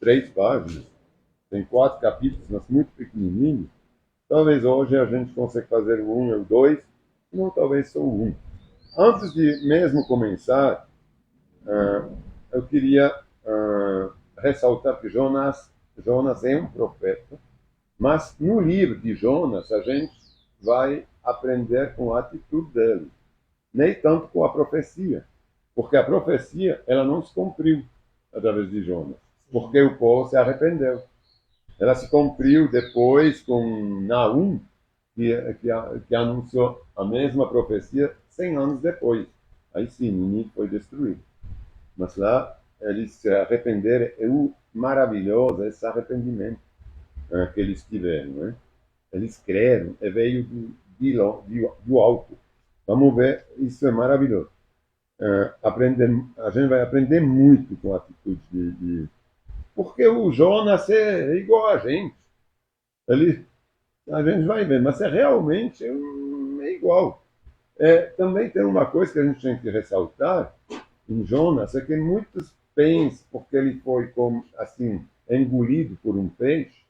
3 páginas, tem 4 capítulos, mas muito pequenininho. Talvez hoje a gente consiga fazer o 1 ou o 2, não talvez só o 1. Antes de mesmo começar, eu queria ressaltar que Jonas é um profeta, mas no livro de Jonas a gente vai aprender com a atitude dele, nem tanto com a profecia, porque a profecia ela não se cumpriu através de Jonas, porque o povo se arrependeu. Ela se cumpriu depois com Naum, que anunciou a mesma profecia 100 anos depois. Aí sim, Nínive foi destruído. Mas lá eles se arrependeram, é o maravilhoso esse arrependimento que eles tiveram. Né? Eles creram, veio do alto. Vamos ver, isso é maravilhoso. A gente vai aprender muito com a atitude porque o Jonas é igual a gente. Ele, a gente vai ver, mas realmente é igual. Também tem uma coisa que a gente tem que ressaltar em Jonas, é que muitos pensam, porque ele foi como, assim, engolido por um peixe,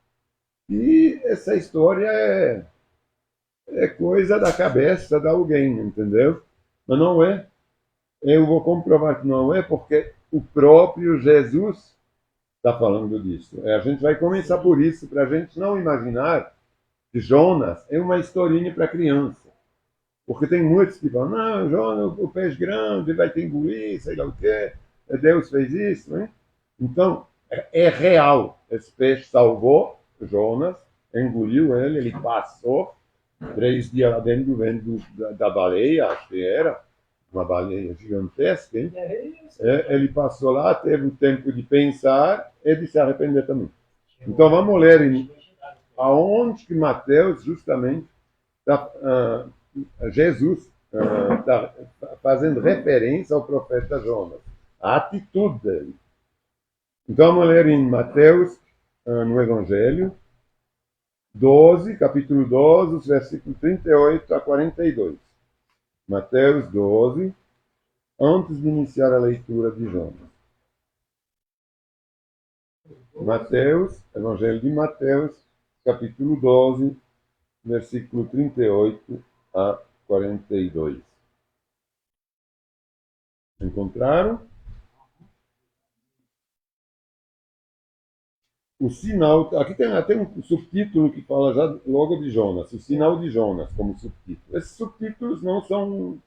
e essa história é coisa da cabeça de alguém, entendeu? Mas não é. Eu vou comprovar que não é, porque o próprio Jesus está falando disso. A gente vai começar por isso, para a gente não imaginar que Jonas é uma historinha para criança. Porque tem muitos que falam, não, Jonas, o peixe grande vai te engolir, sei lá o quê, Deus fez isso. Né? Então, é real. Esse peixe salvou Jonas, engoliu ele, ele passou 3 dias lá dentro da baleia, acho que era, uma baleia gigantesca. Hein? Ele passou lá, teve o tempo de pensar e de se arrepender também. Então, vamos ler aonde que Mateus justamente está... Jesus está fazendo referência ao profeta Jonas, a atitude dele. Então vamos ler em Mateus, no Evangelho, 12, capítulo 12, os versículos 38 a 42. Mateus 12, antes de iniciar a leitura de Jonas. Mateus, Evangelho de Mateus, capítulo 12, versículo 38 a 42. Encontraram? O sinal, aqui tem até um subtítulo que fala já logo de Jonas, o sinal de Jonas como subtítulo. Esses subtítulos não são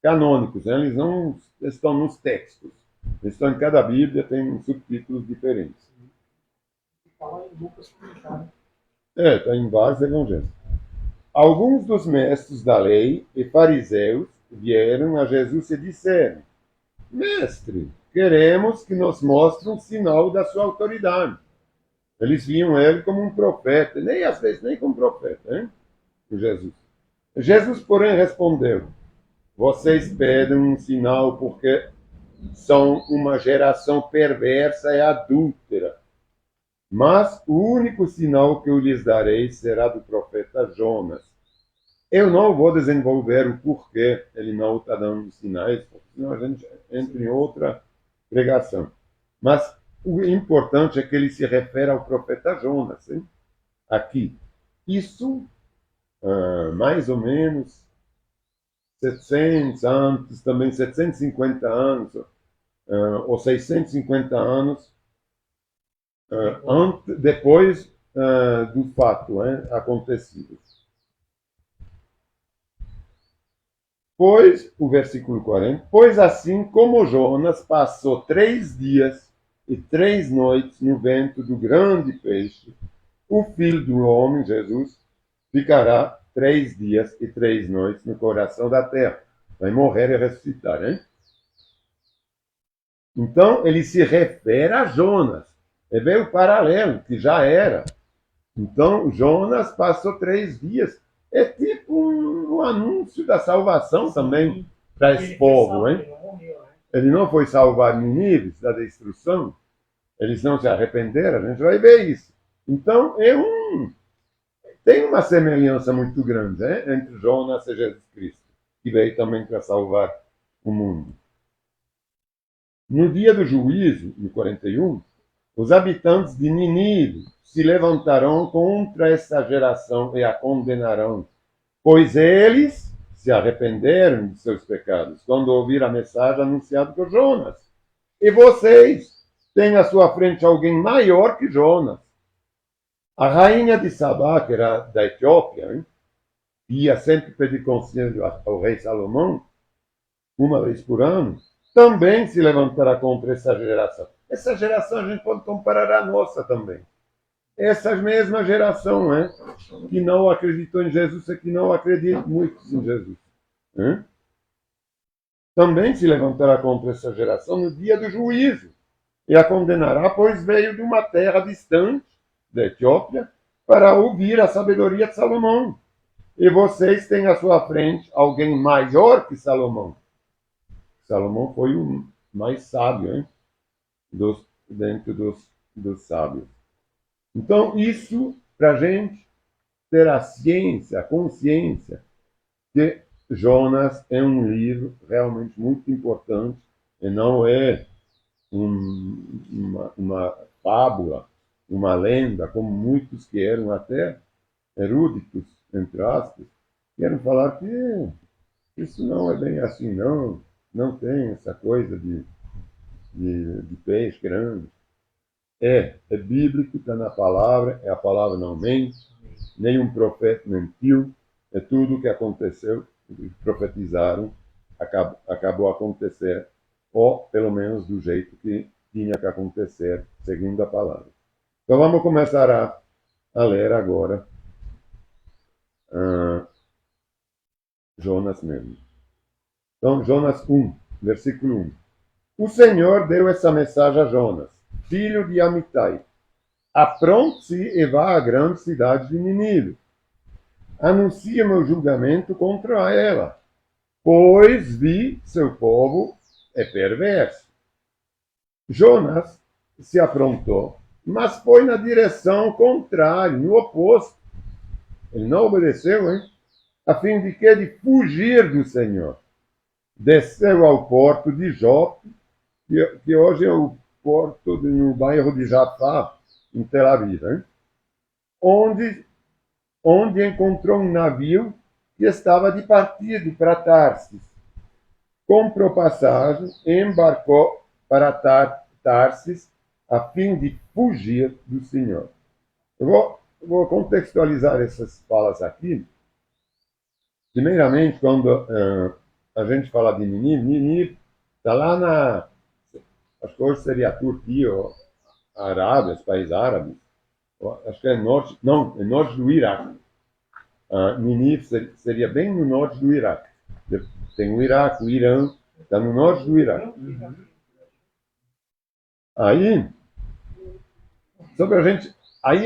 canônicos, né? Eles não estão nos textos. Eles estão em cada Bíblia, tem subtítulos diferentes. Fala em Lucas, tá? Está em vários evangelhos. Alguns dos mestres da lei e fariseus vieram a Jesus e disseram: Mestre, queremos que nos mostre um sinal da sua autoridade. Eles viam ele como um profeta, nem às vezes nem como profeta, hein? Jesus. Jesus, porém, respondeu: Vocês pedem um sinal porque são uma geração perversa e adúltera. Mas o único sinal que eu lhes darei será do profeta Jonas. Eu não vou desenvolver o porquê ele não está dando sinais, senão a gente entra em outra pregação. Mas o importante é que ele se refere ao profeta Jonas, hein? Aqui. Isso, mais ou menos 700 anos, também 750 anos, ou 650 anos depois do fato acontecido. Pois, o versículo 40, pois assim como Jonas passou 3 dias e 3 noites no ventre do grande peixe, o Filho do Homem, Jesus, ficará 3 dias e 3 noites no coração da terra. Vai morrer e ressuscitar, hein? Então, ele se refere a Jonas. É bem o paralelo, que já era. Então, Jonas passou 3 dias. É tipo um anúncio da salvação também para esse povo, hein? Ele não foi salvar Nínive da destruição. Eles não se arrependeram, a gente vai ver isso. Então, tem uma semelhança muito grande entre Jonas e Jesus Cristo, que veio também para salvar o mundo. No dia do juízo, no 41, Os habitantes de Nínive se levantarão contra essa geração e a condenarão, pois eles se arrependeram de seus pecados quando ouviram a mensagem anunciada por Jonas. E vocês têm à sua frente alguém maior que Jonas. A rainha de Sabá, que era da Etiópia, ia sempre pedir conselho ao rei Salomão, uma vez por ano, também se levantará contra essa geração. Essa geração a gente pode comparar à nossa também. Essa mesma geração, que não acreditou em Jesus e que não acredita muito em Jesus. Também se levantará contra essa geração no dia do juízo e a condenará, pois veio de uma terra distante, da Etiópia, para ouvir a sabedoria de Salomão. E vocês têm à sua frente alguém maior que Salomão. Salomão foi o mais sábio, dentro dos sábios. Então, isso para a gente ter a ciência, a consciência que Jonas é um livro realmente muito importante e não é uma fábula, uma lenda, como muitos que eram até eruditos, entre aspas, querem falar que isso não é bem assim, não tem essa coisa de peixe grande. É bíblico, está na palavra, a palavra não mente, nenhum profeta mentiu, é tudo o que aconteceu, que profetizaram, acabou a acontecer, ou pelo menos do jeito que tinha que acontecer, segundo a palavra. Então vamos começar a ler agora Jonas mesmo. Então, Jonas 1, versículo 1. O Senhor deu essa mensagem a Jonas, filho de Amitai. Apronte-se e vá à grande cidade de Nínive. Anuncia meu julgamento contra ela, pois vi seu povo é perverso. Jonas se aprontou, mas foi na direção contrária, no oposto. Ele não obedeceu, a fim de que de fugir do Senhor. Desceu ao porto de Jope, que hoje é o porto no bairro de Jafá, em Tel Aviv, onde encontrou um navio que estava de partida para Tarsis. Comprou passagem e embarcou para Tarsis a fim de fugir do Senhor. Eu vou contextualizar essas falas aqui. Primeiramente, quando a gente fala de Nínive está lá acho que hoje seria a Turquia ou a Arábia, os países árabes. Acho que é norte do Iraque. Nínive seria bem no norte do Iraque. Tem o Iraque, o Irã, está no norte do Iraque. Aí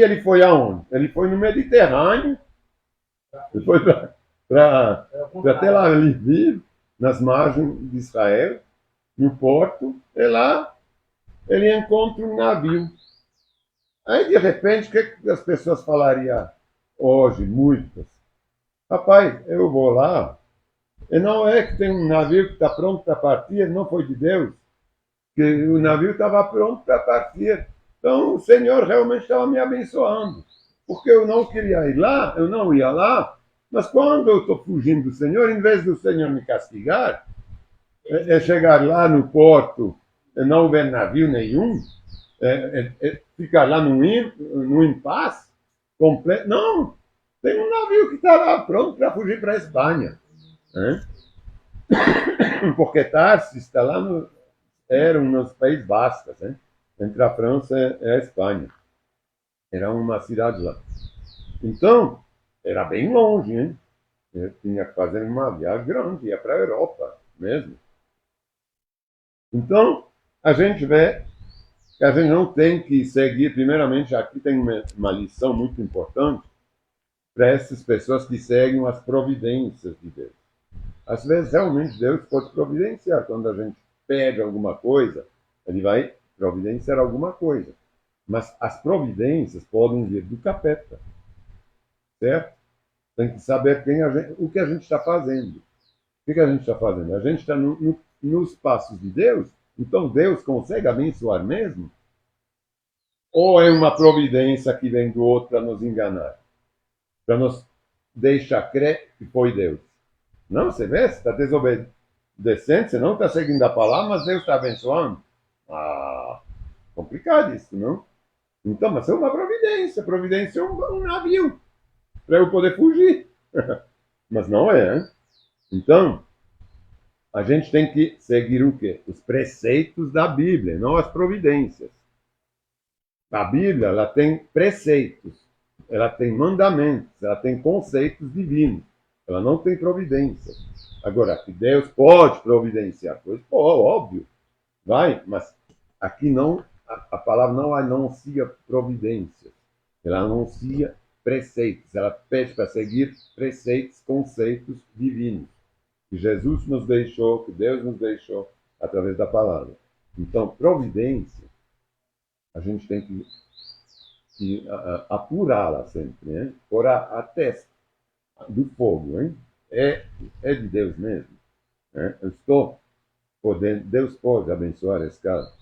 ele foi aonde? Ele foi no Mediterrâneo, ele foi para Tel Aviv, nas margens de Israel, no porto, e lá ele encontra um navio. Aí, de repente, o que as pessoas falariam hoje, muitas? Rapaz, eu vou lá, e não é que tem um navio que está pronto para partir, não foi de Deus, que o navio estava pronto para partir. Então, o Senhor realmente estava me abençoando, porque eu não queria ir lá, eu não ia lá, mas quando eu estou fugindo do Senhor, em vez do Senhor me castigar, é chegar lá no porto e não ver navio nenhum, ficar lá no impasse completo. Não, tem um navio que está lá pronto para fugir para a Espanha. Porque Tarsis está lá era nos Países Bascos, entre a França e a Espanha. Era uma cidade lá. Então, era bem longe, Eu tinha que fazer uma viagem grande, ia para a Europa mesmo. Então, a gente vê que a gente não tem que seguir, primeiramente, aqui tem uma lição muito importante para essas pessoas que seguem as providências de Deus. Às vezes, realmente, Deus pode providenciar. Quando a gente pede alguma coisa, ele vai providenciar alguma coisa. Mas as providências podem vir do capeta. Certo? Tem que saber o que a gente está fazendo. O que a gente está fazendo? A gente está nos passos de Deus, então Deus consegue abençoar mesmo? Ou é uma providência que vem do outro para nos enganar? Para nos deixar crer que foi Deus? Não, você vê, você está desobedecendo, você não está seguindo a palavra, mas Deus está abençoando. Ah, complicado isso, não? Então, mas é uma providência. Providência é um navio para eu poder fugir. Mas não é, hein? Então, a gente tem que seguir o quê? Os preceitos da Bíblia, não as providências. A Bíblia, ela tem preceitos, ela tem mandamentos, ela tem conceitos divinos. Ela não tem providência. Agora, que Deus pode providenciar coisas, pô, óbvio, vai, mas aqui não, a palavra não anuncia providência, ela anuncia preceitos, ela pede para seguir preceitos, conceitos divinos, que Jesus nos deixou, que Deus nos deixou através da palavra. Então, providência, a gente tem que apurá-la sempre, né? Por a testa do fogo, hein? É de Deus mesmo. Né? Eu estou podendo, Deus pode abençoar esse caso.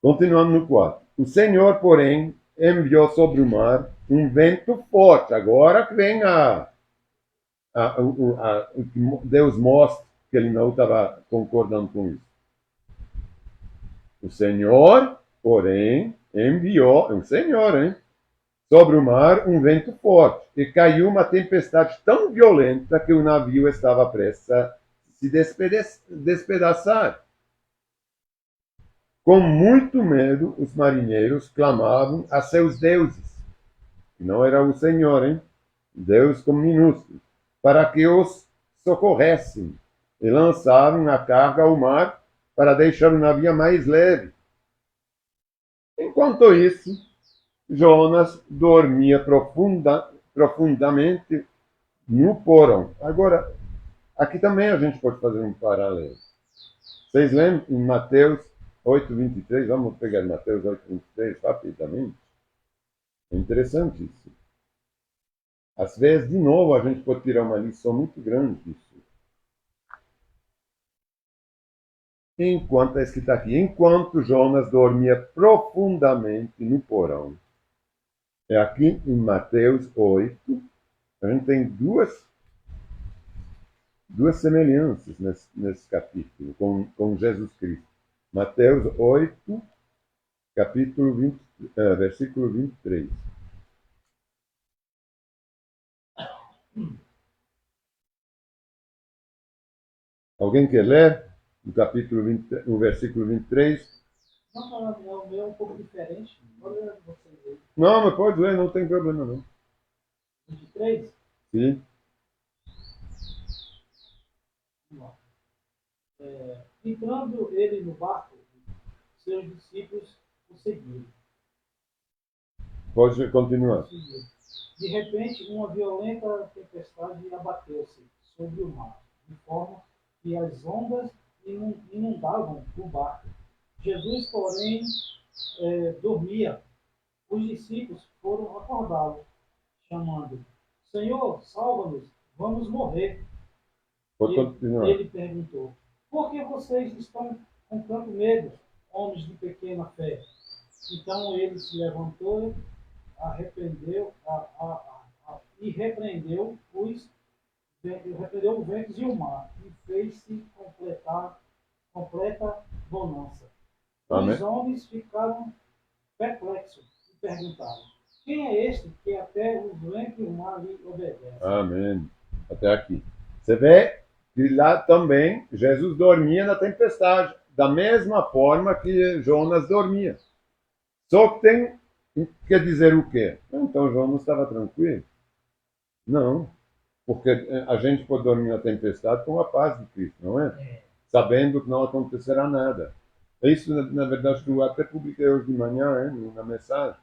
Continuando no 4. O Senhor, porém, enviou sobre o mar um vento forte. Agora que vem Deus mostra que ele não estava concordando com isso. O Senhor, porém, enviou, o Senhor, hein? Sobre o mar um vento forte, e caiu uma tempestade tão violenta que o navio estava prestes a se despedaçar. Com muito medo, os marinheiros clamavam a seus deuses, que não era o Senhor, hein? Deus com minúsculo, para que os socorressem, e lançavam a carga ao mar para deixar o navio mais leve. Enquanto isso, Jonas dormia profundamente no porão. Agora, aqui também a gente pode fazer um paralelo. Vocês lembram em Mateus 8:23? Vamos pegar Mateus 8:23 rapidamente. É interessante isso. Às vezes, de novo, a gente pode tirar uma lição muito grande disso. Enquanto, está escrito aqui, enquanto Jonas dormia profundamente no porão. É aqui em Mateus 8, a gente tem duas semelhanças nesse capítulo com Jesus Cristo. Mateus 8, capítulo 20, versículo 23. Alguém quer ler o capítulo 20, o versículo 23? Não, o meu é um pouco diferente. Pode ler vocês aí. Não, mas pode ler, não tem problema não. 23? Sim. Vamos lá. Entrando ele no barco, seus discípulos o seguiram. Pode continuar. De repente, uma violenta tempestade abateu-se sobre o mar, de forma que as ondas inundavam o barco. Jesus, porém, dormia. Os discípulos foram acordá-lo, chamando: Senhor, salva-nos, vamos morrer. Pode continuar. Ele perguntou: por que vocês estão com tanto medo, homens de pequena fé? Então ele se levantou, repreendeu os ventos e o mar, e fez-se completa bonança. Amém. Os homens ficaram perplexos e perguntaram: quem é este que até os ventos e o mar lhe obedecem? Amém. Até aqui. Você vê que lá também Jesus dormia na tempestade, da mesma forma que Jonas dormia. Só que quer dizer o quê? Então Jonas estava tranquilo? Não, porque a gente pode dormir na tempestade com a paz de Cristo, não é? Sabendo que não acontecerá nada. Isso, na verdade, que eu até publiquei hoje de manhã, na mensagem.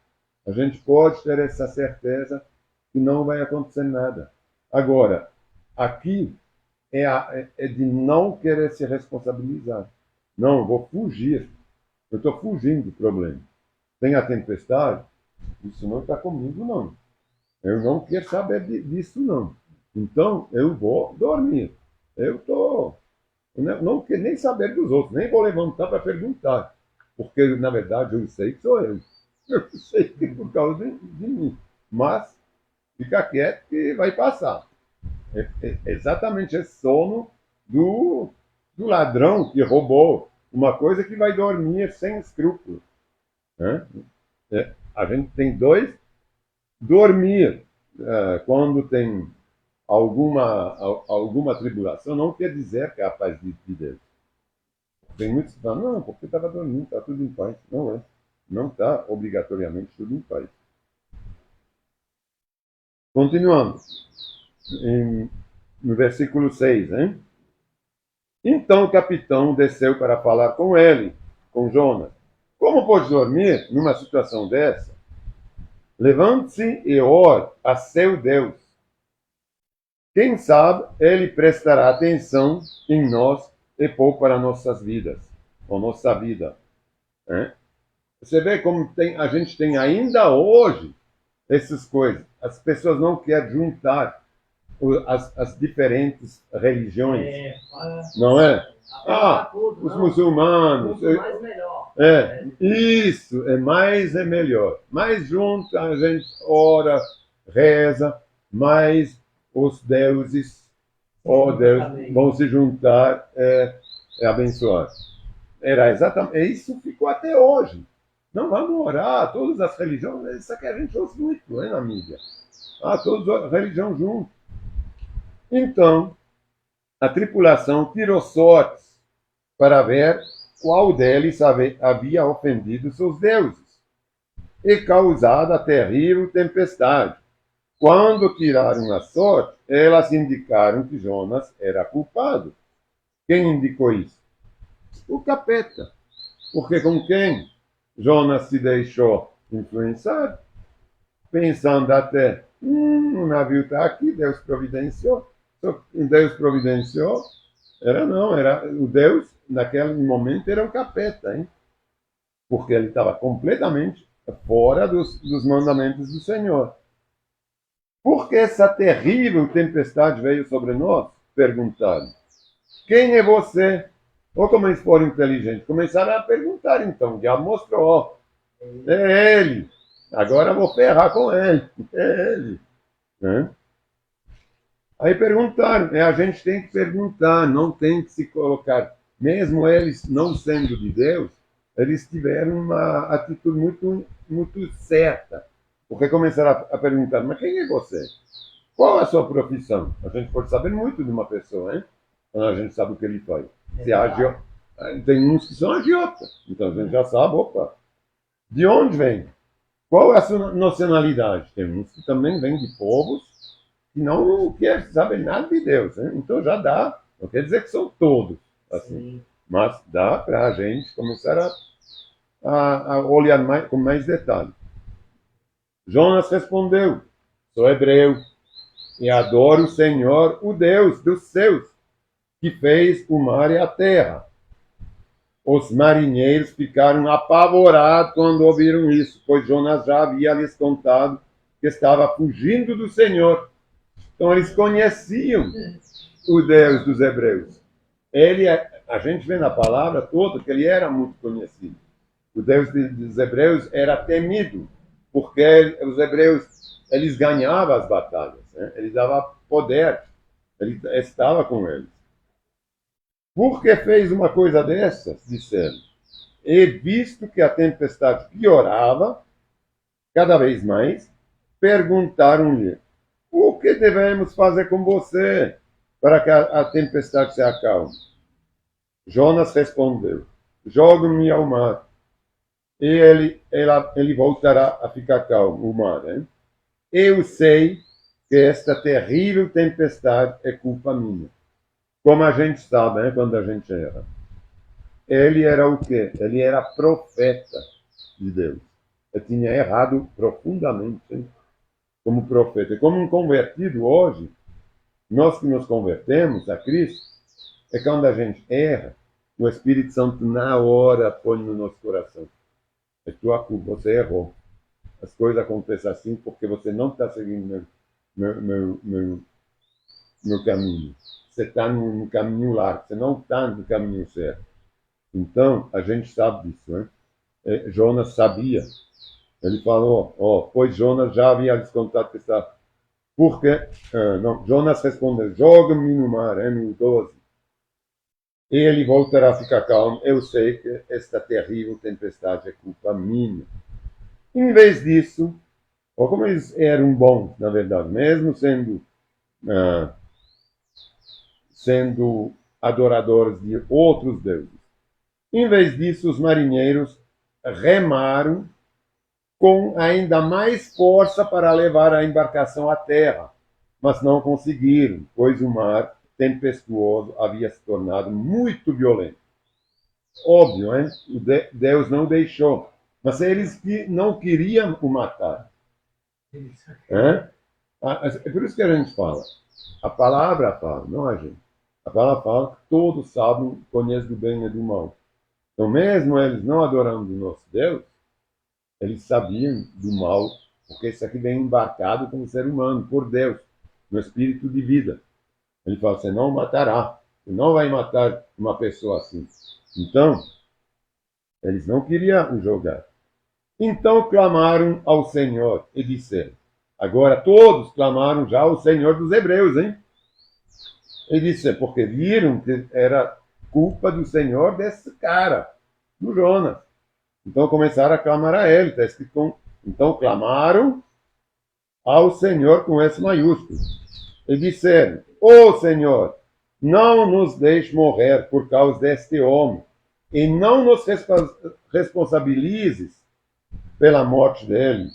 A gente pode ter essa certeza que não vai acontecer nada. Agora, aqui é de não querer se responsabilizar. Não, vou fugir. Eu estou fugindo do problema. Tem a tempestade, isso não está comigo, não. Eu não quero saber disso, não. Então, eu vou dormir. Eu não quero nem saber dos outros, nem vou levantar para perguntar. Porque, na verdade, eu sei que sou eu. Eu sei que é por causa de mim. Mas fica quieto que vai passar. É exatamente esse sono do ladrão que roubou uma coisa que vai dormir sem escrúpulos. Né? A gente tem dois. Dormir quando tem alguma tribulação não quer dizer que é a paz de Deus. Tem muitos que falam, não, porque estava dormindo, está tudo em paz. Não é. Não está obrigatoriamente tudo em paz. Continuando. No versículo 6, hein? Então o capitão desceu para falar com ele, com Jonas. Como pode dormir numa situação dessa? Levante-se e ore a seu Deus. Quem sabe ele prestará atenção em nós e poupará nossas vidas, ou nossa vida. Né? Você vê como a gente tem ainda hoje essas coisas. As pessoas não querem juntar as diferentes religiões. Não é? Os muçulmanos. Mais melhor. Isso, é melhor. Mais junto a gente ora, reza, mais os deuses, Deus, vão se juntar e abençoar. Era exatamente, isso ficou até hoje. Não vamos orar, todas as religiões, isso que a gente ouve muito na mídia. Todas as religiões juntas. Então, a tripulação tirou sortes para ver qual deles havia ofendido seus deuses e causado a terrível tempestade. Quando tiraram a sorte, elas indicaram que Jonas era culpado. Quem indicou isso? O capeta. Porque com quem Jonas se deixou influenciar? Pensando até, o navio está aqui, Deus providenciou. Deus providenciou? Era o Deus, naquele momento, era um capeta, hein? Porque ele estava completamente fora dos mandamentos do Senhor. Por que essa terrível tempestade veio sobre nós? Perguntaram. Quem é você? Ou como eles foram inteligentes? Começaram a perguntar então. Já mostrou. É ele. Agora vou ferrar com ele. É ele. Né? Aí perguntaram. A gente tem que perguntar, não tem que se colocar. Mesmo eles não sendo de Deus, eles tiveram uma atitude muito, muito certa. Porque começaram a perguntar, mas quem é você? Qual é a sua profissão? A gente pode saber muito de uma pessoa, hein? Quando a gente sabe o que ele faz. Tem uns que são agiotas. Então a gente já sabe, opa, de onde vem? Qual é a sua nacionalidade? Tem uns que também vêm de povos que não querem saber nada de Deus. Hein? Então já dá, não quer dizer que são todos assim, mas dá para a gente começar a olhar com mais detalhe. Jonas respondeu, sou hebreu e adoro o Senhor, o Deus dos seus, que fez o mar e a terra. Os marinheiros ficaram apavorados quando ouviram isso, pois Jonas já havia lhes contado que estava fugindo do Senhor. Então eles conheciam o Deus dos hebreus. A gente vê na palavra toda que ele era muito conhecido. O Deus dos hebreus era temido, porque os hebreus eles ganhavam as batalhas, né? Ele dava poder, ele estava com eles. Por que fez uma coisa dessas? Disseram. E visto que a tempestade piorava, cada vez mais, perguntaram-lhe, o que devemos fazer com você para que a tempestade se acalme? Jonas respondeu, jogue-me ao mar, e ele voltará a ficar calmo, o mar. Hein? Eu sei que esta terrível tempestade é culpa minha. Como a gente sabe, né, quando a gente erra. Ele era o quê? Ele era profeta de Deus. Ele tinha errado profundamente, hein? Como profeta. E como um convertido hoje, nós que nos convertemos a Cristo, é quando a gente erra, o Espírito Santo na hora põe no nosso coração. É tua culpa, você errou. As coisas acontecem assim porque você não está seguindo meu caminho. Você está no caminho largo, você não está no caminho certo. Então, a gente sabe disso. Né? Jonas sabia Ele falou, pois Jonas já havia lhes contado que está. Porque, não, Jonas respondeu, joga-me no mar, no 12. Ele voltará a ficar calmo, eu sei que esta terrível tempestade é culpa minha. Em vez disso, ou como eles eram bons, na verdade, mesmo ah, sendo adoradores de outros deuses. Em vez disso, os marinheiros remaram com ainda mais força para levar a embarcação à terra, mas não conseguiram, pois o mar tempestuoso havia se tornado muito violento. Óbvio, hein? Deus não deixou, mas eles não queriam o matar. Hein? É por isso que a gente fala. A palavra fala, não a gente. A palavra fala que todos sabem, conhecem do bem e do mal. Então, mesmo eles não adorando o nosso Deus, eles sabiam do mal, porque isso aqui vem embarcado como ser humano, por Deus, no espírito de vida. Ele fala, você não matará, você não vai matar uma pessoa assim. Então, eles não queriam o jogar. Então clamaram ao Senhor e disseram, agora todos clamaram já ao Senhor dos Hebreus, hein? E disseram, porque viram que era culpa do Senhor desse cara, do Jonas. Então começaram a clamar a ele, está escrito, então clamaram ao Senhor com S maiúsculo. E disseram, Senhor, não nos deixe morrer por causa deste homem, e não nos responsabilizes pela morte dele.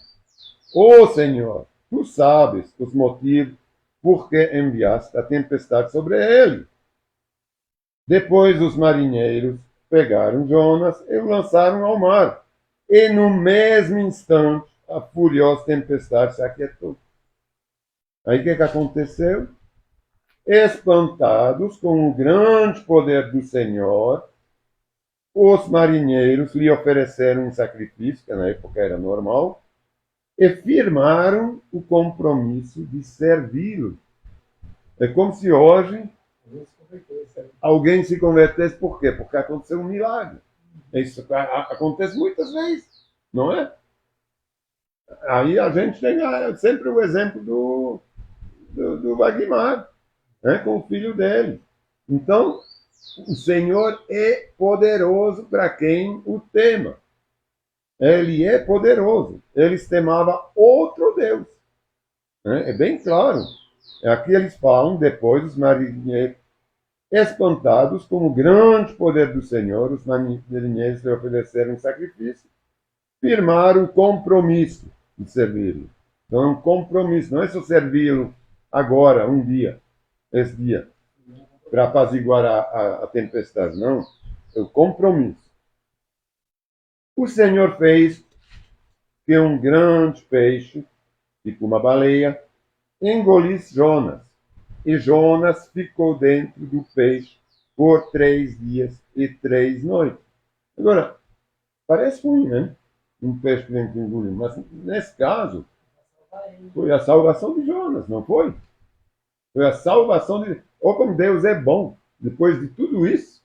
Senhor, tu sabes os motivos por que enviaste a tempestade sobre ele. Depois os marinheiros pegaram Jonas e o lançaram ao mar. E no mesmo instante, a furiosa tempestade se aquietou. Aí o que aconteceu? Espantados com o grande poder do Senhor, os marinheiros lhe ofereceram um sacrifício, que na época era normal, e firmaram o compromisso de servi-lo. É como se hoje alguém se convertesse. Por quê? Porque aconteceu um milagre. Isso acontece muitas vezes, não é? Aí a gente tem sempre o exemplo do Wagmar, né, com o filho dele. Então, o Senhor é poderoso para quem o tema. Ele é poderoso. Eles temavam outro Deus. Né? É bem claro. Aqui eles falam, depois, os marinheiros, espantados com o grande poder do Senhor, os marinheiros lhe ofereceram um sacrifício, firmaram o compromisso de servi-lo. Então é um compromisso, não é só servi-lo agora, um dia, esse dia, para apaziguar a tempestade, não. É o compromisso. O Senhor fez que um grande peixe, tipo uma baleia, engolisse Jonas. E Jonas ficou dentro do peixe por 3 dias e 3 noites. Agora, parece ruim, né? Um peixe que vem engolir. Mas, nesse caso, foi a salvação de Jonas, não foi? Foi a salvação de... Ou como Deus é bom, depois de tudo isso.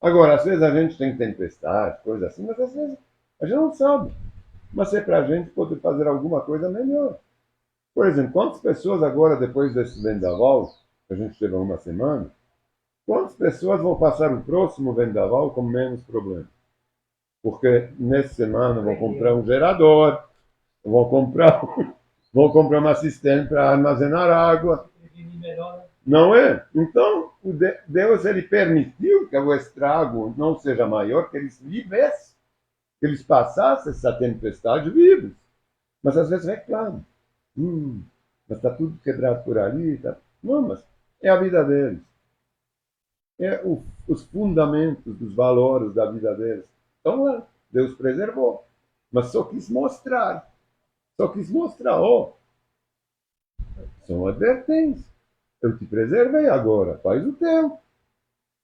Agora, às vezes a gente tem tempestade, coisa assim, mas às vezes a gente não sabe. Mas é para a gente poder fazer alguma coisa melhor. Por exemplo, quantas pessoas agora, depois desse vendaval, que a gente teve há uma semana, quantas pessoas vão passar o próximo vendaval com menos problema? Porque nessa semana vão comprar um gerador, vão comprar, vão comprar uma cisterna para armazenar água. Não é? Então, Deus ele permitiu que o estrago não seja maior, que eles vivessem, que eles passassem essa tempestade vivos. Mas às vezes reclamam. Mas está tudo quebrado por ali. Tá... Não, mas é a vida deles. É os fundamentos dos valores da vida deles. Então lá, Deus preservou. Mas só quis mostrar. São advertências. Eu te preservei agora, faz o teu.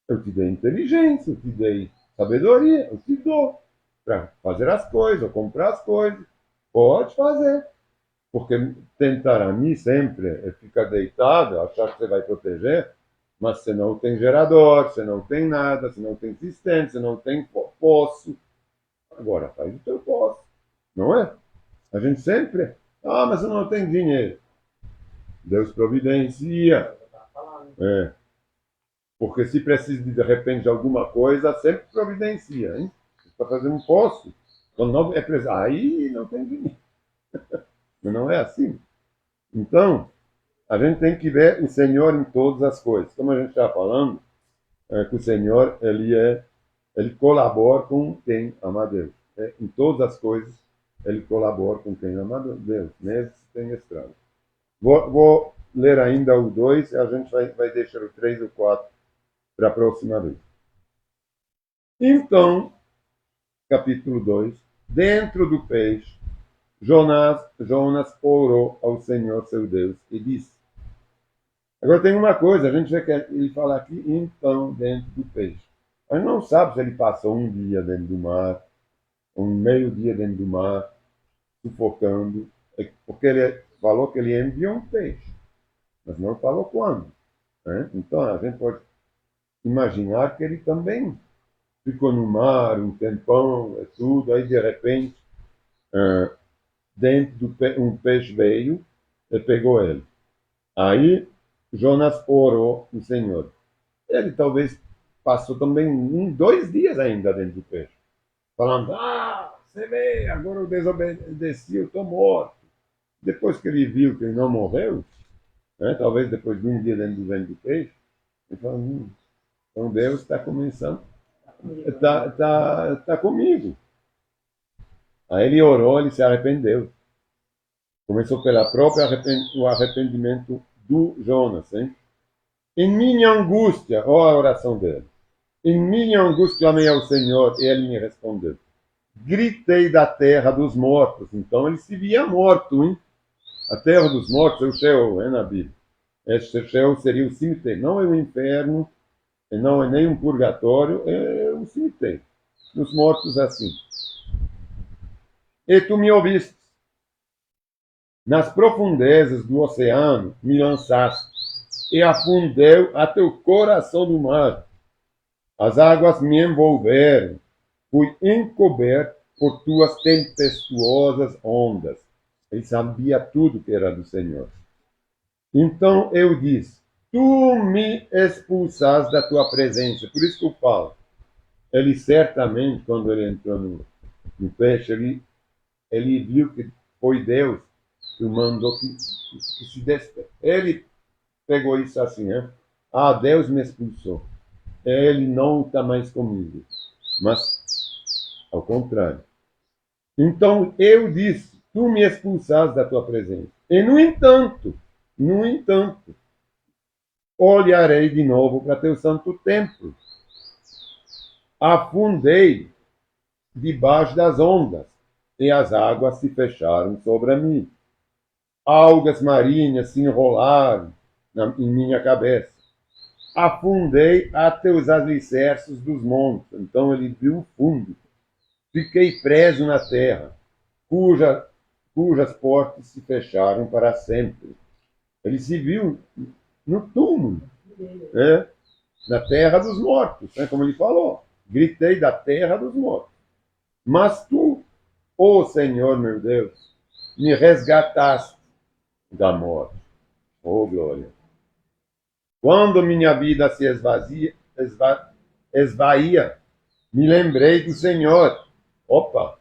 Eu te dei inteligência, eu te dei sabedoria, eu te dou. Para fazer as coisas, comprar as coisas. Pode fazer. Porque tentar a mim sempre é ficar deitado, achar que você vai proteger, mas você não tem gerador, você não tem nada, você não tem cisterna, você não tem poço. Agora faz o teu poço, não é? A gente sempre, mas eu não tenho dinheiro. Deus providencia. É. Porque se precisa de repente de alguma coisa, sempre providencia, hein? Para fazer um poço, quando não é preciso, aí não tem dinheiro. Mas não é assim. Então, a gente tem que ver o Senhor em todas as coisas. Como a gente está falando, que o Senhor, ele colabora com quem ama a Deus. Em todas as coisas, ele colabora com quem ama a Deus, mesmo se tem estrago. Vou ler ainda o 2, a gente vai deixar o 3 e o 4 para a próxima vez. Então, capítulo 2, dentro do peixe, Jonas orou ao Senhor seu Deus e disse. Agora tem uma coisa, a gente vê que ele fala aqui, então, dentro do peixe. A gente não sabe se ele passou um dia dentro do mar, um meio dia dentro do mar, sufocando, porque ele falou que ele enviou um peixe, mas não falou quando. Né? Então a gente pode imaginar que ele também ficou no mar um tempão, tudo, aí de repente, dentro um peixe veio e pegou ele. Aí Jonas orou ao Senhor. Ele talvez passou também 2 dias ainda dentro do peixe, falando, você vê, agora eu desobedeci, eu estou morto. Depois que ele viu que ele não morreu, né, talvez depois de um dia dentro do ventre do peixe, ele falou, então Deus está começando, está comigo. Aí ele orou, ele se arrependeu. Começou pela própria o arrependimento do Jonas. Hein? Em minha angústia, a oração dele. Em minha angústia clamei ao Senhor e ele me respondeu. Gritei da terra dos mortos. Então ele se via morto. Hein? A terra dos mortos é o Sheol, na Bíblia. Este Sheol seria o cemitério. Não é o inferno, não é nem um purgatório, é o cemitério. Os mortos assim. E tu me ouviste. Nas profundezas do oceano me lançaste, e afundeu até o coração do mar. As águas me envolveram, fui encoberto por tuas tempestuosas ondas. Ele sabia tudo que era do Senhor. Então eu disse, tu me expulsaste da tua presença. Por isso que eu falo. Ele certamente, quando ele entrou no peixe, ele viu que foi Deus que o mandou que se despede. Ele pegou isso assim, né? Deus me expulsou. Ele não está mais comigo. Mas, ao contrário. Então, eu disse, tu me expulsaste da tua presença. E, no entanto, olharei de novo para teu santo templo. Afundei debaixo das ondas, e as águas se fecharam mim. Algas marinhas se enrolaram em minha cabeça. Afundei até os alicerces dos montes. Então ele viu o fundo. Fiquei preso na terra, cujas portas se fecharam para sempre. Ele se viu no túmulo, né? Na terra dos mortos, né? Como ele falou. Gritei da terra dos mortos. Mas tu, ó Senhor meu Deus, me resgataste da morte. Oh, glória! Quando minha vida se esvaía, me lembrei do Senhor. Opa!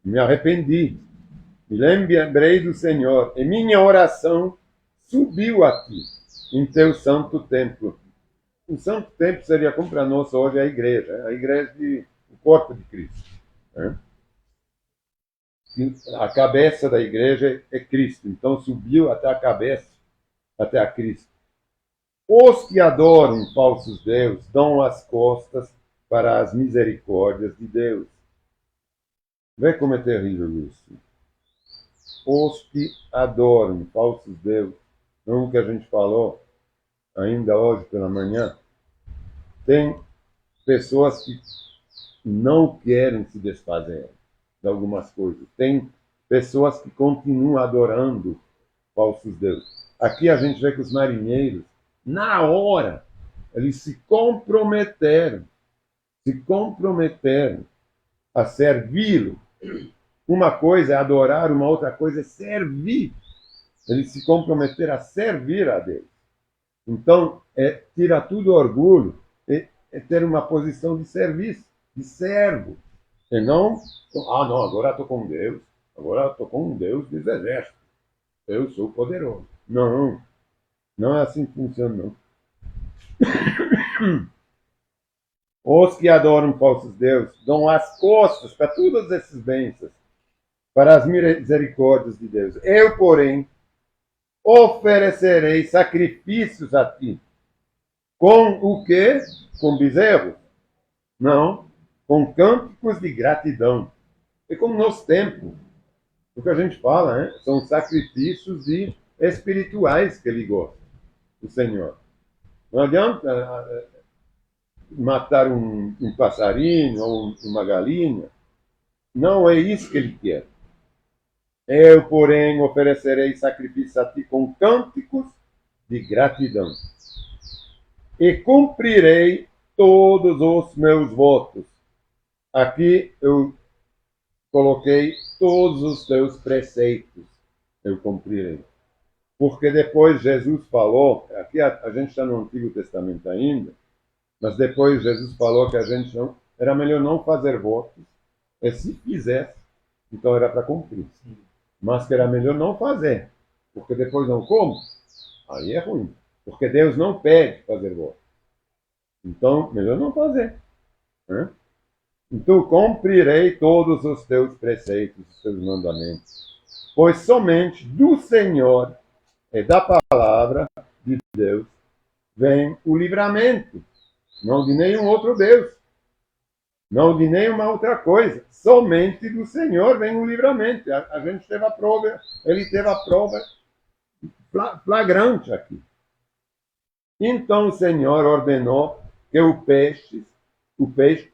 Me arrependi. Me lembrei do Senhor. E minha oração subiu a ti, em teu santo templo. O santo templo seria como para nós hoje a igreja o corpo de Cristo. Né? A cabeça da igreja é Cristo. Então subiu até a cabeça, até a Cristo. Os que adoram falsos deuses dão as costas para as misericórdias de Deus. Vê como é terrível isso. Os que adoram falsos deuses, não o que a gente falou ainda hoje pela manhã, tem pessoas que não querem se desfazer de algumas coisas. Tem pessoas que continuam adorando falsos deuses. Aqui a gente vê que os marinheiros, na hora, eles se comprometeram a servi-lo uma coisa é adorar, uma outra coisa é servir. Ele se comprometer a servir a Deus. Então, tira tudo orgulho, é ter uma posição de serviço, de servo. E não, não, agora estou com Deus, agora estou com um Deus dos exércitos. Eu sou poderoso. Não, não é assim que funciona, não. Os que adoram falsos deuses dão as costas para todas essas bênçãos, para as misericórdias de Deus. Eu, porém, oferecerei sacrifícios a ti. Com o quê? Com bezerros? Não, com cânticos de gratidão. É como nos templos. O que a gente fala, né? São sacrifícios espirituais que ele gosta, o Senhor. Não adianta matar um passarinho ou uma galinha. Não é isso que ele quer. Eu, porém, oferecerei sacrifício a ti com cânticos de gratidão. E cumprirei todos os meus votos. Aqui eu coloquei todos os teus preceitos. Eu cumprirei. Porque depois Jesus falou, aqui a gente está no Antigo Testamento ainda, mas depois Jesus falou que a gente não, era melhor não fazer votos, e se fizesse, então era para cumprir. Mas que era melhor não fazer, porque depois não como, aí é ruim. Porque Deus não pede fazer votos. Então, melhor não fazer. Né? Então, cumprirei todos os teus preceitos, os teus mandamentos. Pois somente do Senhor e da palavra de Deus vem o livramento. Não de nenhum outro Deus. Não de nenhuma outra coisa. Somente do Senhor vem o livramento. A gente teve a prova, ele teve a prova flagrante aqui. Então o Senhor ordenou que o peixe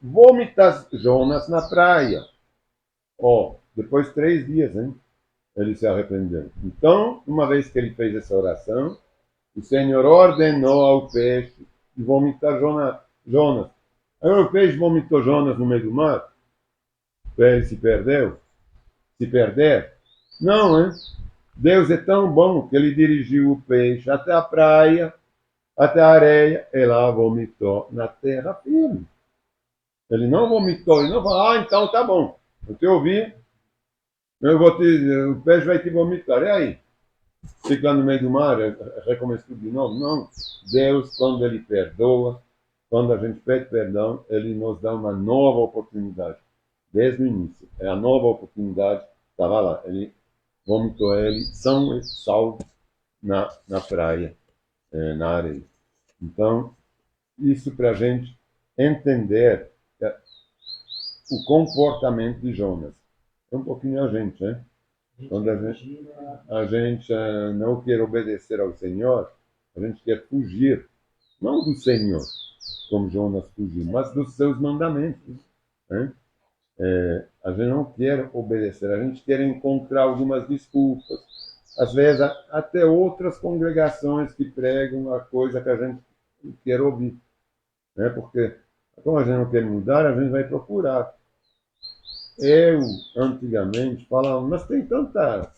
vomitasse Jonas na praia. Depois de 3 dias, hein? Ele se arrependeu. Então, uma vez que ele fez essa oração, o Senhor ordenou ao peixe vomitar Jonas. Aí o peixe vomitou Jonas no meio do mar. Ele se perdeu. Se perder? Não, hein? Deus é tão bom que ele dirigiu o peixe até a praia, até a areia, e lá vomitou na terra firme. Ele não vomitou, ele não falou, então tá bom, eu te ouvi, o peixe vai te vomitar, e aí? Fica lá no meio do mar, recomeça tudo de novo? Não. Deus, quando ele perdoa, quando a gente pede perdão, ele nos dá uma nova oportunidade. Desde o início. É a nova oportunidade, estava lá. Ele vomitou ele, são salvos na praia, na areia. Então, isso para a gente entender o comportamento de Jonas. É um pouquinho a gente, né? Quando a gente não quer obedecer ao Senhor, a gente quer fugir, não do Senhor, como Jonas fugiu, mas dos seus mandamentos. Né? A gente não quer obedecer, a gente quer encontrar algumas desculpas. Às vezes, até outras congregações que pregam a coisa que a gente quer ouvir. Né? Porque, como a gente não quer mudar, a gente vai procurar. Eu, antigamente, falava, mas tem tantas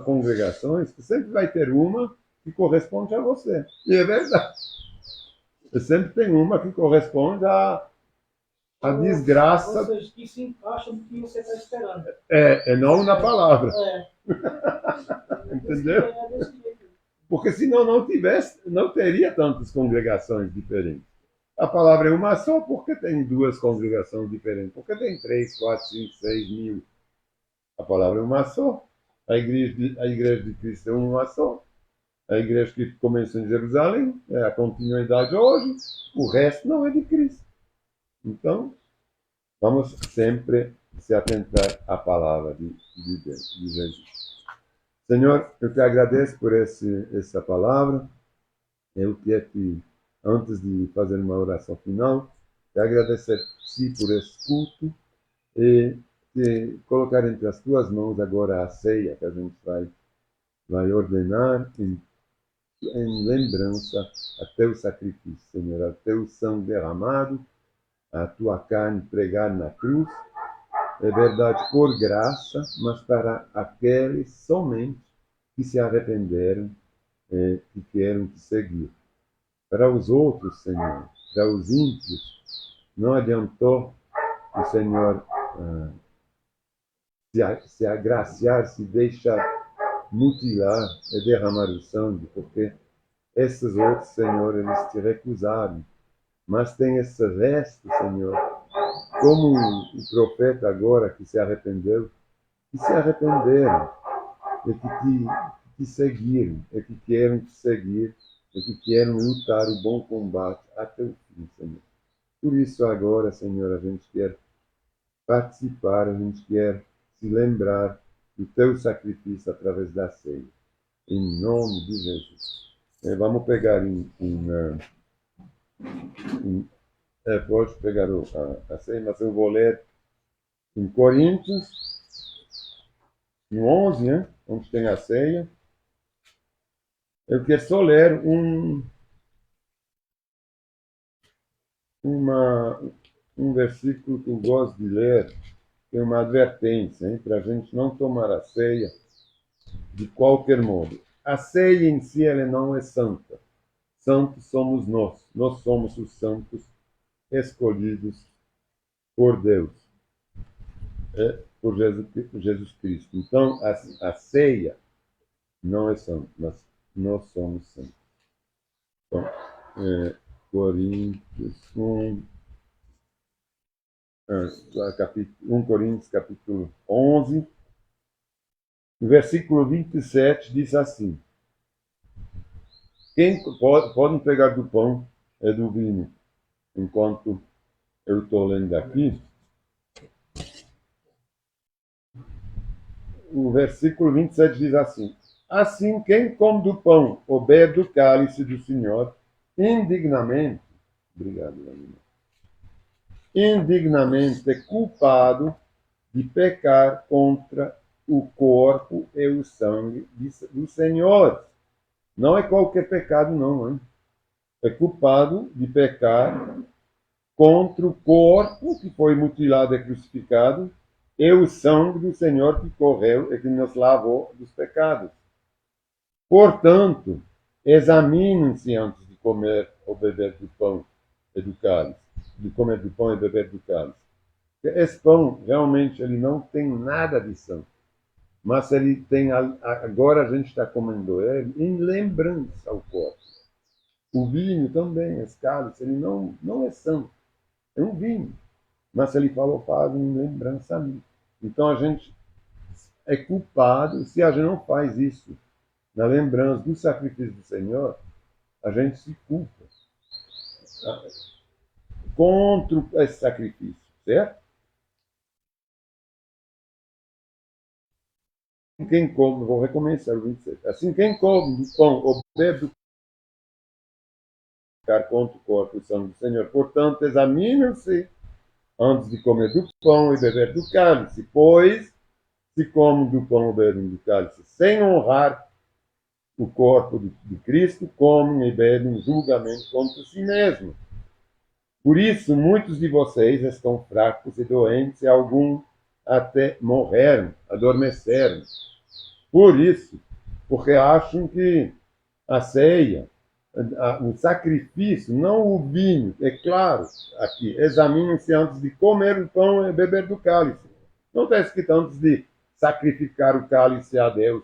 congregações que sempre vai ter uma que corresponde a você. E é verdade. E sempre tem uma que corresponde à desgraça. Ou seja, que se encaixa no que você está esperando. Não na palavra. Entendeu? Porque senão não teria tantas congregações diferentes. A palavra é uma só, porque tem 2 congregações diferentes. Porque tem 3, 4, 5, 6 mil. A palavra é uma só. A igreja de Cristo é uma só. A igreja que começou em Jerusalém é a continuidade hoje. O resto não é de Cristo. Então, vamos sempre se atentar à palavra de Deus, de Jesus. Senhor, eu te agradeço por essa palavra. Eu quero te, antes de fazer uma oração final, te agradecer por esse culto e te colocar entre as tuas mãos agora a ceia que a gente vai ordenar em lembrança a teu sacrifício, Senhor, a teu sangue derramado, a tua carne pregada na cruz, é verdade por graça, mas para aqueles somente que se arrependeram e que querem te seguir. Para os outros, Senhor, para os ímpios, não adiantou o Senhor se agraciar, se deixar mutilar e derramar o sangue, porque esses outros, Senhor, eles te recusaram. Mas tem esse resto, Senhor, como o profeta agora que se arrependeu, que se arrependeram e que te seguiram, e que querem te seguir, e que querem lutar o bom combate até o fim, Senhor. Por isso agora, Senhor, a gente quer participar, a gente quer se lembrar do teu sacrifício através da ceia. Em nome de Jesus. Vamos pegar pode pegar a ceia, mas eu vou ler em Coríntios, no 11, né, onde tem a ceia. Eu quero só ler um versículo que eu gosto de ler, que é uma advertência, para a gente não tomar a ceia de qualquer modo. A ceia em si, ela não é santa. Santos somos nós. Nós somos os santos escolhidos por Deus, por Jesus Cristo. Então, a ceia não é santa, mas nós somos santos. Então, Coríntios 1, 1 Coríntios capítulo 11, no versículo 27 diz assim: quem podem pegar do pão e do vinho, enquanto eu estou lendo aqui. O versículo 27 diz assim: assim, quem come do pão ou bebe do cálice do Senhor, indignamente, obrigado, indignamente é culpado de pecar contra o corpo e o sangue do Senhor. Não é qualquer pecado, não, hein? É culpado de pecar contra o corpo que foi mutilado e crucificado e o sangue do Senhor que correu e que nos lavou dos pecados. Portanto, examinem-se antes de comer ou beber do pão e do cálice, de comer do pão e beber do cálice. Esse pão, realmente, ele não tem nada de santo, mas ele tem, agora a gente está comendo ele em lembrança ao corpo. O vinho também, esse cálice, ele não é santo, é um vinho, mas ele falou, faz em lembrança a mim. Então a gente é culpado se a gente não faz isso na lembrança do sacrifício do Senhor, a gente se culpa contra esse sacrifício, certo? Quem come, vou recomeçar o 26. Assim, quem come do pão ou bebe do pecar contra o corpo e o sangue do Senhor, portanto, examinem-se antes de comer do pão e beber do cálice, pois se come do pão ou bebem do cálice sem honrar o corpo de Cristo, comem e bebem julgamento contra si mesmo. Por isso, muitos de vocês estão fracos e doentes, e alguns até morreram, adormeceram. Por isso, porque acham que a ceia, o sacrifício, não o vinho, é claro, aqui, examinem-se antes de comer o pão e beber do cálice. Não está escrito antes de sacrificar o cálice a Deus,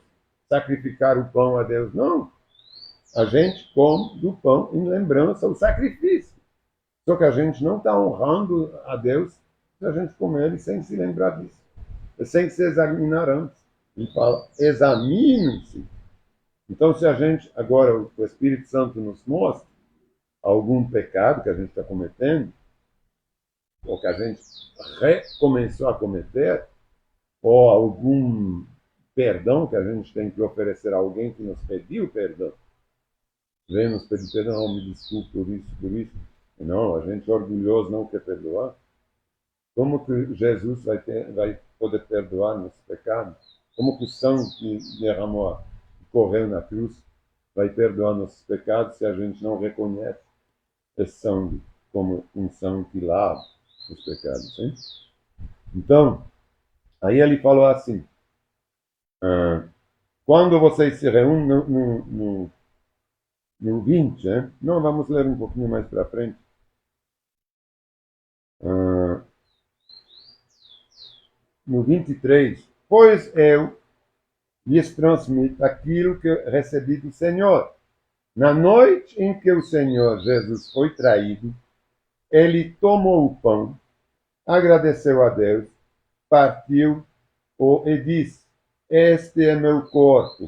sacrificar o pão a Deus, não. A gente come do pão em lembrança ao sacrifício. Só que a gente não está honrando a Deus se a gente comer ele sem se lembrar disso, sem se examinar antes. Ele fala, examinem-se. Então, se a gente, agora o Espírito Santo nos mostra algum pecado que a gente está cometendo, ou que a gente recomeçou a cometer, ou algum perdão que a gente tem que oferecer a alguém que nos pediu perdão, vem nos pedir perdão, me desculpe por isso, por isso. Não, a gente é orgulhoso, não quer perdoar. Como que Jesus vai poder perdoar nossos pecados? Como que o sangue que derramou, que correu na cruz, vai perdoar nossos pecados se a gente não reconhece esse sangue como um sangue que lava os pecados? Hein? Então, Aí ele falou assim, quando vocês se reúnem no 20, né? Não, vamos ler um pouquinho mais para frente. No 23, pois eu lhes transmito aquilo que recebi do Senhor. Na noite em que o Senhor Jesus foi traído, ele tomou o pão, agradeceu a Deus, partiu-o e disse, este é meu corpo,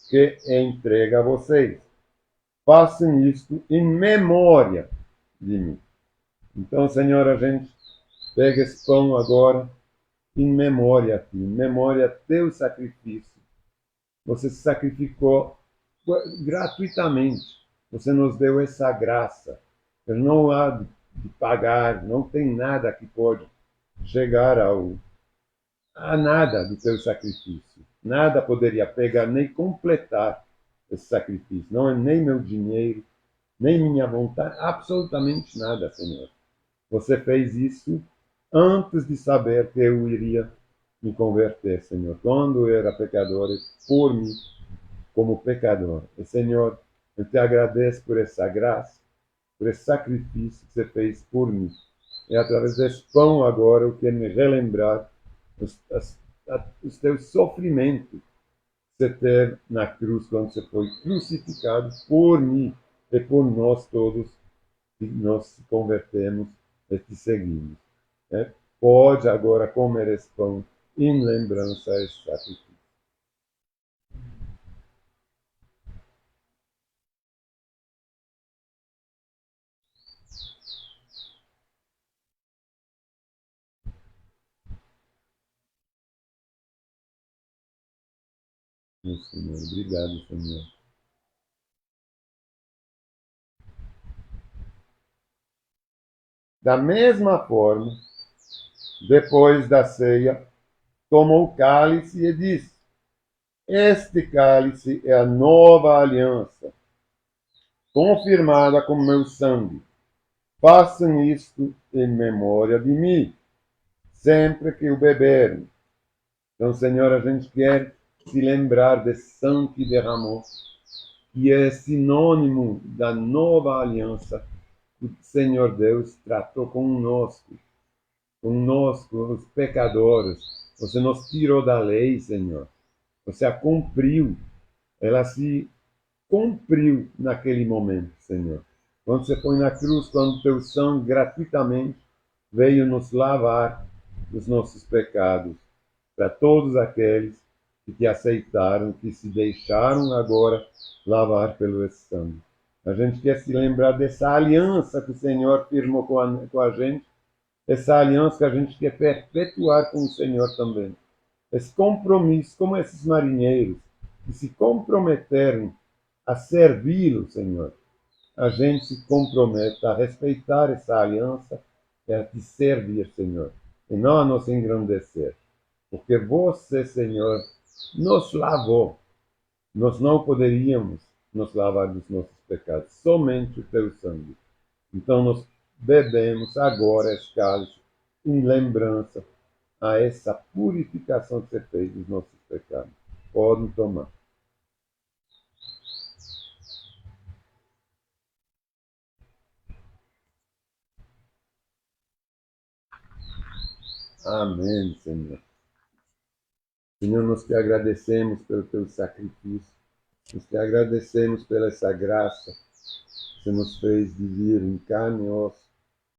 que entrega a vocês. Façam isto em memória de mim. Então, Senhor, a gente pega esse pão agora em memória a ti, em memória a teu sacrifício. Você se sacrificou gratuitamente. Você nos deu essa graça. Não há de pagar, não tem nada que pode chegar a nada do teu sacrifício. Nada poderia pegar nem completar esse sacrifício. Não é nem meu dinheiro, nem minha vontade, absolutamente nada, Senhor. Você fez isso antes de saber que eu iria me converter, Senhor. Quando eu era pecador, por mim, como pecador. E, Senhor, eu te agradeço por essa graça, por esse sacrifício que você fez por mim. E através desse pão agora eu quero me relembrar os teus sofrimentos que você teve na cruz quando você foi crucificado por mim e por nós todos que nós convertemos e te seguimos. É? Pode agora comer esse pão em lembrança a esse sacrifício. Meu Senhor, obrigado, Senhor. Da mesma forma, depois da ceia, tomou o cálice e disse: este cálice é a nova aliança, confirmada com meu sangue. Façam isto em memória de mim, sempre que o beberem. Então, Senhor, a gente quer se lembrar desse sangue que derramou, que é sinônimo da nova aliança que o Senhor Deus tratou conosco, os pecadores. Você nos tirou da lei, Senhor. Você a cumpriu. Ela se cumpriu naquele momento, Senhor. Quando você foi na cruz, quando teu sangue gratuitamente veio nos lavar dos nossos pecados, para todos aqueles que te aceitaram, que se deixaram agora lavar pelo sangue. A gente quer se lembrar dessa aliança que o Senhor firmou com a gente, essa aliança que a gente quer perpetuar com o Senhor também. Esse compromisso, como esses marinheiros que se comprometeram a servi-lo, Senhor, a gente se compromete a respeitar essa aliança e a te servir, Senhor, e não a nos engrandecer. Porque você, Senhor, nos lavou. Nós não poderíamos nos lavar dos nossos pecados, somente o teu sangue. Então nós bebemos agora esse cálice em lembrança a essa purificação que você fez dos nossos pecados. Podem tomar. Amém, Senhor. Senhor, nós te agradecemos pelo teu sacrifício. Nós te agradecemos pela essa graça que você nos fez de vir em carne e osso